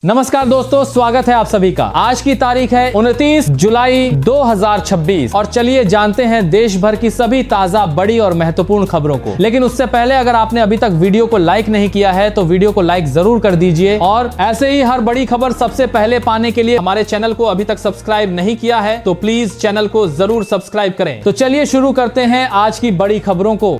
नमस्कार दोस्तों, स्वागत है आप सभी का। आज की तारीख है 29 जुलाई 2026 और चलिए जानते हैं देश भर की सभी ताजा बड़ी और महत्वपूर्ण खबरों को। लेकिन उससे पहले अगर आपने अभी तक वीडियो को लाइक नहीं किया है तो वीडियो को लाइक जरूर कर दीजिए और ऐसे ही हर बड़ी खबर सबसे पहले पाने के लिए हमारे चैनल को अभी तक सब्सक्राइब नहीं किया है तो प्लीज चैनल को जरूर सब्सक्राइब करें। तो चलिए शुरू करते हैं आज की बड़ी खबरों को।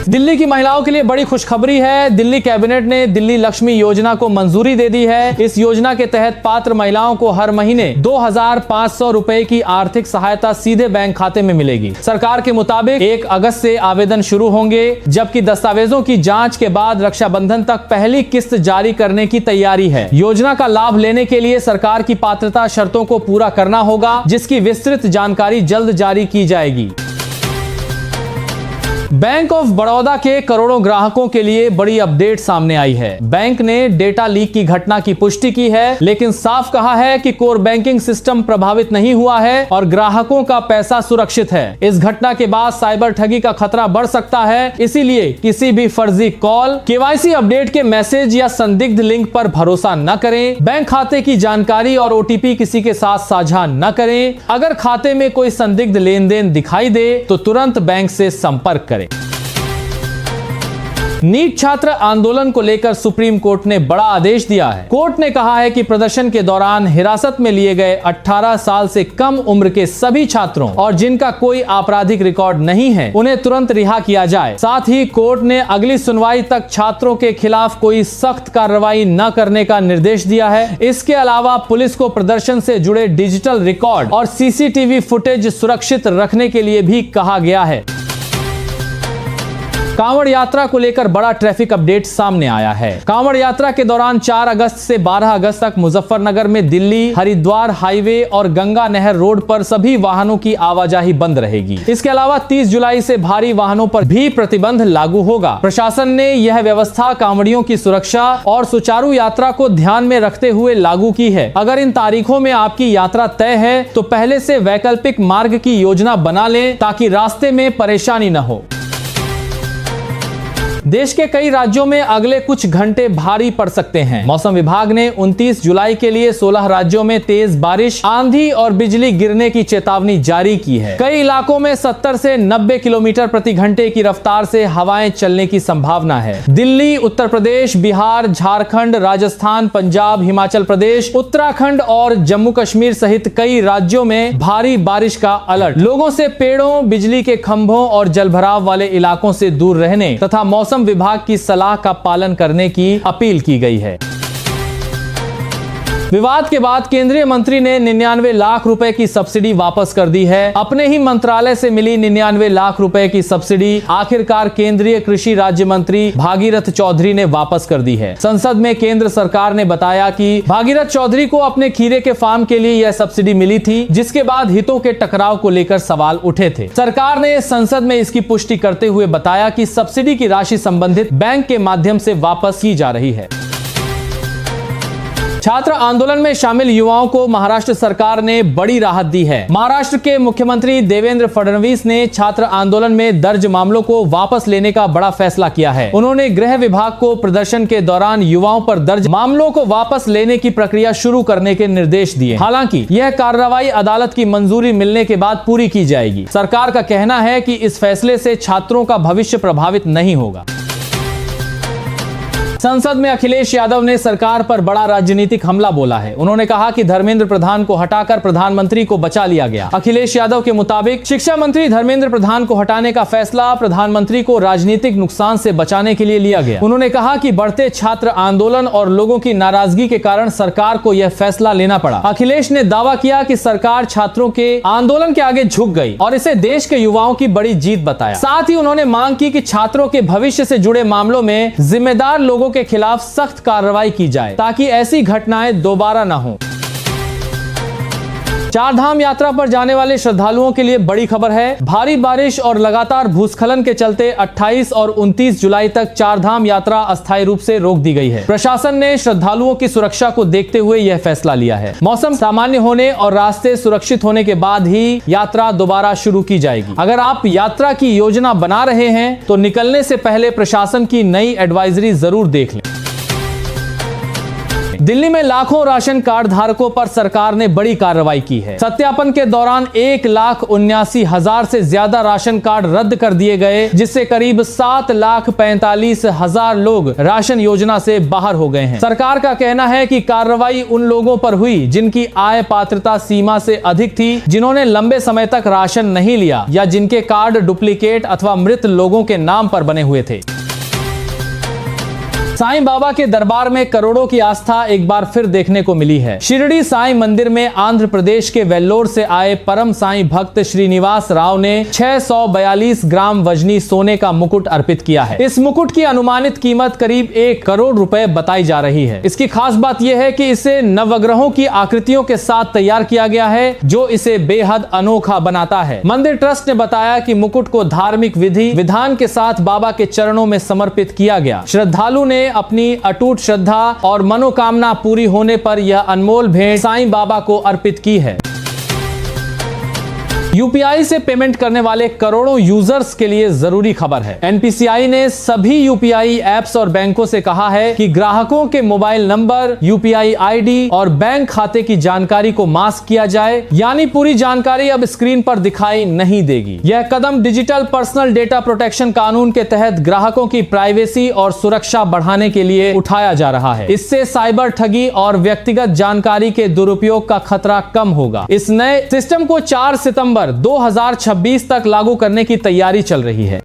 दिल्ली की महिलाओं के लिए बड़ी खुशखबरी है। दिल्ली कैबिनेट ने दिल्ली लक्ष्मी योजना को मंजूरी दे दी है। इस योजना के तहत पात्र महिलाओं को हर महीने 2500 रुपए की आर्थिक सहायता सीधे बैंक खाते में मिलेगी। सरकार के मुताबिक 1 अगस्त से आवेदन शुरू होंगे, जबकि दस्तावेजों की जांच के बाद रक्षाबंधन तक पहली किस्त जारी करने की तैयारी है। योजना का लाभ लेने के लिए सरकार की पात्रता शर्तों को पूरा करना होगा, जिसकी विस्तृत जानकारी जल्द जारी की जाएगी। बैंक ऑफ बड़ौदा के करोड़ों ग्राहकों के लिए बड़ी अपडेट सामने आई है। बैंक ने डेटा लीक की घटना की पुष्टि की है, लेकिन साफ कहा है कि कोर बैंकिंग सिस्टम प्रभावित नहीं हुआ है और ग्राहकों का पैसा सुरक्षित है। इस घटना के बाद साइबर ठगी का खतरा बढ़ सकता है, इसीलिए किसी भी फर्जी कॉल, केवाईसी अपडेट के मैसेज या संदिग्ध लिंक पर भरोसा न करें। बैंक खाते की जानकारी और ओटीपी किसी के साथ साझा न करें। अगर खाते में कोई संदिग्ध लेन देन दिखाई दे तो तुरंत बैंक से संपर्क करें। नीट छात्र आंदोलन को लेकर सुप्रीम कोर्ट ने बड़ा आदेश दिया है। कोर्ट ने कहा है कि प्रदर्शन के दौरान हिरासत में लिए गए 18 साल से कम उम्र के सभी छात्रों और जिनका कोई आपराधिक रिकॉर्ड नहीं है, उन्हें तुरंत रिहा किया जाए। साथ ही कोर्ट ने अगली सुनवाई तक छात्रों के खिलाफ कोई सख्त कार्रवाई न करने का निर्देश दिया है। इसके अलावा पुलिस को प्रदर्शन से जुड़े डिजिटल रिकॉर्ड और सीसीटीवी फुटेज सुरक्षित रखने के लिए भी कहा गया है। कांवड़ यात्रा को लेकर बड़ा ट्रैफिक अपडेट सामने आया है। कांवड़ यात्रा के दौरान 4 अगस्त से 12 अगस्त तक मुजफ्फरनगर में दिल्ली हरिद्वार हाईवे और गंगा नहर रोड पर सभी वाहनों की आवाजाही बंद रहेगी। इसके अलावा 30 जुलाई से भारी वाहनों पर भी प्रतिबंध लागू होगा। प्रशासन ने यह व्यवस्था कांवड़ियों की सुरक्षा और सुचारू यात्रा को ध्यान में रखते हुए लागू की है। अगर इन तारीखों में आपकी यात्रा तय है तो पहले से वैकल्पिक मार्ग की योजना बना लें ताकि रास्ते में परेशानी न हो। देश के कई राज्यों में अगले कुछ घंटे भारी पड़ सकते हैं। मौसम विभाग ने 29 जुलाई के लिए 16 राज्यों में तेज बारिश, आंधी और बिजली गिरने की चेतावनी जारी की है। कई इलाकों में 70 से 90 किलोमीटर प्रति घंटे की रफ्तार से हवाएं चलने की संभावना है। दिल्ली, उत्तर प्रदेश, बिहार, झारखंड, राजस्थान, पंजाब, हिमाचल प्रदेश, उत्तराखंड और जम्मू कश्मीर सहित कई राज्यों में भारी बारिश का अलर्ट। लोगों से पेड़ों, बिजली के खंभों और जलभराव वाले इलाकों से दूर रहने तथा मौसम विभाग की सलाह का पालन करने की अपील की गई है। विवाद के बाद केंद्रीय मंत्री ने 99 लाख रुपए की सब्सिडी वापस कर दी है। अपने ही मंत्रालय से मिली 99 लाख रुपए की सब्सिडी आखिरकार केंद्रीय कृषि राज्य मंत्री भागीरथ चौधरी ने वापस कर दी है। संसद में केंद्र सरकार ने बताया कि भागीरथ चौधरी को अपने खीरे के फार्म के लिए यह सब्सिडी मिली थी, जिसके बाद हितों के टकराव को लेकर सवाल उठे थे। सरकार ने संसद में इसकी पुष्टि करते हुए बताया कि सब्सिडी की राशि संबंधित बैंक के माध्यम से वापस की जा रही है। छात्र आंदोलन में शामिल युवाओं को महाराष्ट्र सरकार ने बड़ी राहत दी है। महाराष्ट्र के मुख्यमंत्री देवेंद्र फडणवीस ने छात्र आंदोलन में दर्ज मामलों को वापस लेने का बड़ा फैसला किया है। उन्होंने गृह विभाग को प्रदर्शन के दौरान युवाओं पर दर्ज मामलों को वापस लेने की प्रक्रिया शुरू करने के निर्देश दिए। हालांकि यह कार्रवाई अदालत की मंजूरी मिलने के बाद पूरी की जाएगी। सरकार का कहना है कि इस फैसले से छात्रों का भविष्य प्रभावित नहीं होगा। संसद में अखिलेश यादव ने सरकार पर बड़ा राजनीतिक हमला बोला है। उन्होंने कहा कि धर्मेंद्र प्रधान को हटाकर प्रधानमंत्री को बचा लिया गया। अखिलेश यादव के मुताबिक शिक्षा मंत्री धर्मेंद्र प्रधान को हटाने का फैसला प्रधानमंत्री को राजनीतिक नुकसान से बचाने के लिए लिया गया। उन्होंने कहा कि बढ़ते छात्र आंदोलन और लोगों की नाराजगी के कारण सरकार को यह फैसला लेना पड़ा। अखिलेश ने दावा किया कि सरकार छात्रों के आंदोलन के आगे झुक गई और इसे देश के युवाओं की बड़ी जीत बताया। साथ ही उन्होंने मांग की कि छात्रों के भविष्य से जुड़े मामलों में जिम्मेदार लोगों के खिलाफ सख्त कार्रवाई की जाए ताकि ऐसी घटनाएं दोबारा न हो। चारधाम यात्रा पर जाने वाले श्रद्धालुओं के लिए बड़ी खबर है। भारी बारिश और लगातार भूस्खलन के चलते 28 और 29 जुलाई तक चारधाम यात्रा अस्थायी रूप से रोक दी गई है। प्रशासन ने श्रद्धालुओं की सुरक्षा को देखते हुए यह फैसला लिया है। मौसम सामान्य होने और रास्ते सुरक्षित होने के बाद ही यात्रा दोबारा शुरू की जाएगी। अगर आप यात्रा की योजना बना रहे हैं तो निकलने से पहले प्रशासन की नई एडवाइजरी जरूर देख लें। दिल्ली में लाखों राशन कार्ड धारकों पर सरकार ने बड़ी कार्रवाई की है। सत्यापन के दौरान 1,79,000 से ज्यादा राशन कार्ड रद्द कर दिए गए, जिससे करीब 7,45,000 लोग राशन योजना से बाहर हो गए हैं। सरकार का कहना है कि कार्रवाई उन लोगों पर हुई जिनकी आय पात्रता सीमा से अधिक थी, जिन्होंने लंबे समय तक राशन नहीं लिया या जिनके कार्ड डुप्लीकेट अथवा मृत लोगों के नाम पर बने हुए थे। साईं बाबा के दरबार में करोड़ों की आस्था एक बार फिर देखने को मिली है। शिरडी साईं मंदिर में आंध्र प्रदेश के वेल्लोर से आए परम साईं भक्त श्रीनिवास राव ने 642 ग्राम वजनी सोने का मुकुट अर्पित किया है। इस मुकुट की अनुमानित कीमत करीब 1 करोड़ रुपए बताई जा रही है। इसकी खास बात यह है कि इसे नवग्रहों की आकृतियों के साथ तैयार किया गया है, जो इसे बेहद अनोखा बनाता है। मंदिर ट्रस्ट ने बताया कि मुकुट को धार्मिक विधि विधान के साथ बाबा के चरणों में समर्पित किया गया। श्रद्धालु ने अपनी अटूट श्रद्धा और मनोकामना पूरी होने पर यह अनमोल भेंट साईं बाबा को अर्पित की है। यूपीआई से पेमेंट करने वाले करोड़ों यूजर्स के लिए जरूरी खबर है। एनपीसीआई ने सभी यूपीआई ऐप्स और बैंकों से कहा है कि ग्राहकों के मोबाइल नंबर, यूपीआई आईडी और बैंक खाते की जानकारी को मास्क किया जाए, यानी पूरी जानकारी अब स्क्रीन पर दिखाई नहीं देगी। यह कदम डिजिटल पर्सनल डेटा प्रोटेक्शन कानून के तहत ग्राहकों की प्राइवेसी और सुरक्षा बढ़ाने के लिए उठाया जा रहा है। इससे साइबर ठगी और व्यक्तिगत जानकारी के दुरुपयोग का खतरा कम होगा। इस नए सिस्टम को 4 सितंबर 2026 तक लागू करने की तैयारी चल रही है।